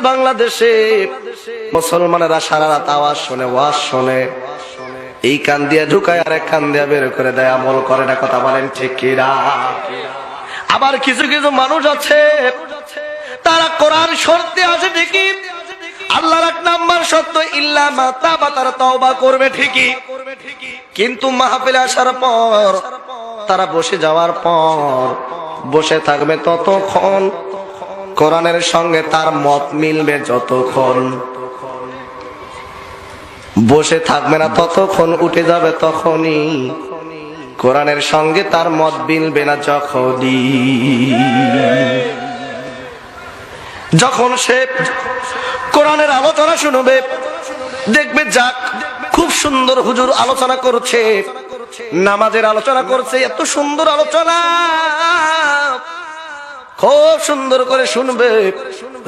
বাংলাদেশে মুসলমানেরা সারা রাত আওয়াজ শোনে, ওয়াজ শোনে, এই কান দিয়ে ঢুকায় আর এক কান দিয়ে বের করে দেয়, আমল করে না। কথা বলেন ঠিক কিনা? আবার কিছু কিছু মানুষ আছে তারা কোরআন শুনতে আসে ঠিকই, আল্লাহর এক নাম্বার সত্য ইল্লা মা তাবা, তারা তওবা করবে ঠিকই, কিন্তু মাহফিলে আসার পর তারা বসে যাওয়ার পর বসে থাকবে ততক্ষণ, কোরআনের সঙ্গে তার মত মিলবে যতক্ষণ, বসে থাকবে না ততক্ষণ, উঠে যাবে তখনই, কোরআনের সঙ্গে তার মত মিলবে না যখনই। যখন সে কোরআনের আলোচনা শুনবে, দেখবে যাক খুব সুন্দর হুজুর আলোচনা করছে, নামাজের আলোচনা করছে, এত সুন্দর আলোচনা, খুব সুন্দর করে শুনবে,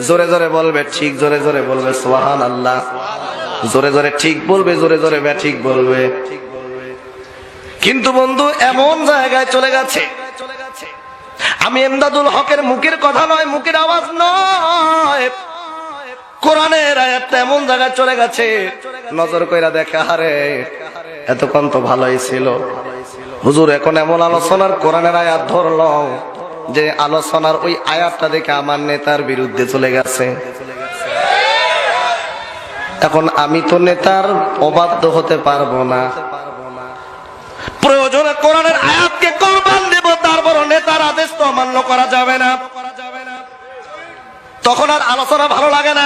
জোরে জোরে বলবে ঠিক, জোরে জোরে বলবে সুবহানাল্লাহ, জোরে জোরে ঠিক বলবে, জোরে জোরে ঠিক বলবে। কিন্তু বন্ধু এমন জায়গায় চলে গেছে, আমি এমদাদুল হকের মুখের কথা নয়, মুখের আওয়াজ নয়, কোরআনের আয়াতটা এমন জায়গায় চলে গেছে, নজর কইরা দেখে আরে এতক্ষণ তো ভালোই ছিল, হুজুর এখন এমন আলোচনার কোরআনের আয়াত ধরল যে আলোচনার ওই আয়াতটা দেখে আমার নেতার বিরুদ্ধে চলে গেছে। এখন আমি তো নেতার অবাধ্য হতে পারবো না, প্রয়োজনে কোরআনের আয়াতকে কোরবান দেব, তারপর নেতার আদেশ তো অমান্য করা যাবে না। তখন আর আলোচনা ভালো লাগে না,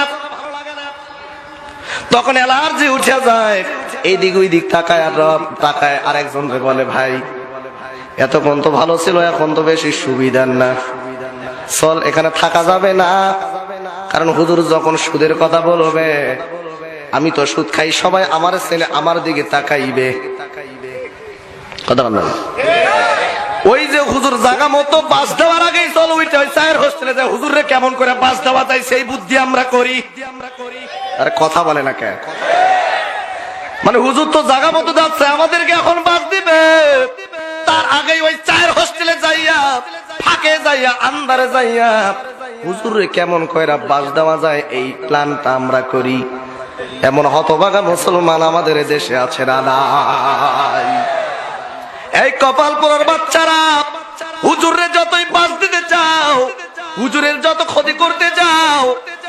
তখন অ্যালার্জি উঠে যায়, এই দিক ওই দিক তাকায় আর একজন বলে ভাই এতক্ষণ তো ভালো ছিল, এখন তো বেশি সুবিধার না, চল এখানে থাকা যাবে না, কারণ হুজুর যখন সুদের কথা বলবে, আমি তো সুদ খাই, সবাই আমার ছেলে আমার দিকে তাকাইবে। কথা বল না, ওই যে হুজুর জায়গা মতো বাস দেওয়ার আগেই চল ওইটা ওই চায়ের হোস্টেলে যায়, হুজুরে কেমন করে বাস দেওয়া যায় সেই বুদ্ধি আমরা করি। আরে কথা বলে না কে, মানে হুজুর তো জায়গা মতো যাচ্ছে, আমাদেরকে এখন বাস দিবে, তার আগেই ওই চায়ের হোস্টেলে যাইয়া, ফাঁকে যাইয়া, আন্ধারে যাইয়া হুজুরে কেমন কইরা বাস দেওয়া যায় এই প্ল্যানটা আমরা করি। এমন হতভাগা মুসলমান আমাদের দেশে আছে না নাই? এই কপালপুরের বাচ্চারা হুজুরের যতই বাস দিতে চাও, হুজুরের যত ক্ষতি করতে যাও,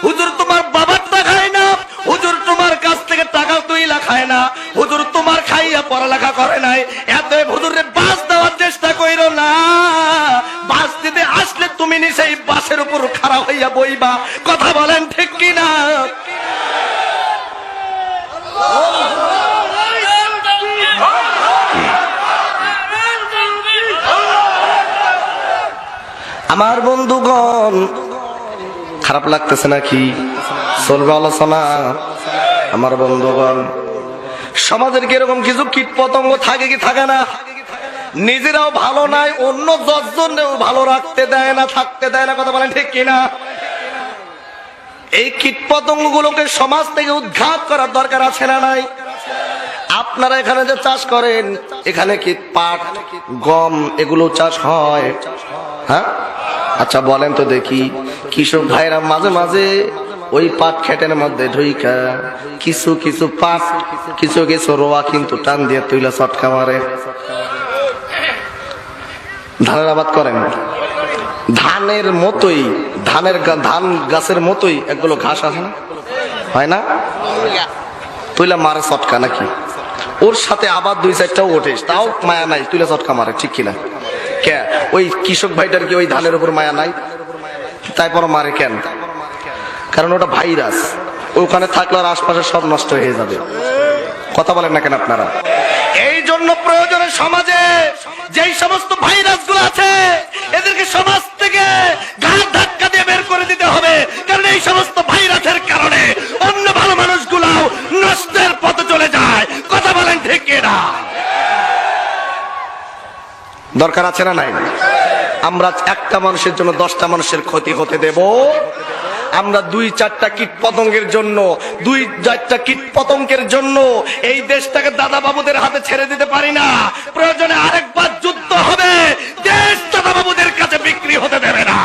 হুজুর তোমার বাবারটা খায় না, হুজুর তোমার কাছ থেকে টাকা 2 লাখ খায় না, হুজুর তোমার খাইয়া পড়ালেখা করে নাই, এত হুজুরে বাস দেওয়ার চেষ্টা কইরো না, বাস দিতে আসলে তুমি নিশ্চয়ই বাসের উপর খাড়া হইয়া বইবা। কথা বলেন ঠিক কিনা? আমার বন্ধুগণ খারাপ লাগতেছে নাকি? চলবে আলোচনা? আমার বন্ধুগণ সমাজের কিরকম কিছু কীট পতঙ্গ থাকে কি থাকে না, নিজেরাও ভালো নাই, অন্য 10 জনেও ভালো রাখতে দেয় না, থাকতে দেয় না। কথা বলেন ঠিক কিনা? এই কীট পতঙ্গ গুলোকে সমাজ থেকে উৎখাত করার দরকার আছে না নাই? আপনারা এখানে যে চাষ করেন, এখানে কি পাট, গম এগুলো চাষ হয়? হ্যাঁ, আচ্ছা বলেন তো দেখি, কৃষক ভাইরা মাঝে মাঝে ওই পাট খেটের মধ্যে ঢুইকা কিছু কিছু পাট, কিছু কিছু রোয়া কিন্তু টান দিয়ে তুইলা চটকা মারে। ধানের আবাদ করেন, ধানের মতোই, ধান গাছের মতোই একগুলো ঘাস আছে না, হয় না? তুইলা মারে চটকা নাকি? ওর সাথে আবার 2-4টাও ওঠে, তাও মায়া নাই, তুইলা চটকা মারে, ঠিক কিনা? কে ওই কৃষক ভাইটার কি ওই ধানের উপর মায়া নাই? তারপর মারে কেন? কারণ ওটা ভাইরাস, ওখানে থাকলে আর আশপাশে সব নষ্ট হয়ে যাবে। কথা বলেন না কেন আপনারা? এই জন্য প্রয়োজনে সমাজে যেই সমস্ত ভাইরাস গুলো আছে, এদেরকে সমাজ থেকে ঘাট ধাক্কা দিয়ে বের করে দিতে হবে, কারণ এই সমস্ত ভাইরাসের কারণে অন্য ভালো মানুষগুলাও নষ্টের পথে চলে যায়। কথা বলেন ঠিক কিনা? দরকার আছে না নাই? আমরা একটা মানুষের জন্য 10টা মানুষের ক্ষতি হতে দেব? আমরা 2-4টা কীট পতঙ্গের জন্য, 2-4টা কীট পতঙ্গের জন্য এই দেশটাকে দাদা বাবুদের হাতে ছেড়ে দিতে পারি না। প্রয়োজনে আরেকবার যুদ্ধ হবে, দেশ দাদা বাবুদের কাছে বিক্রি হতে দেবে না।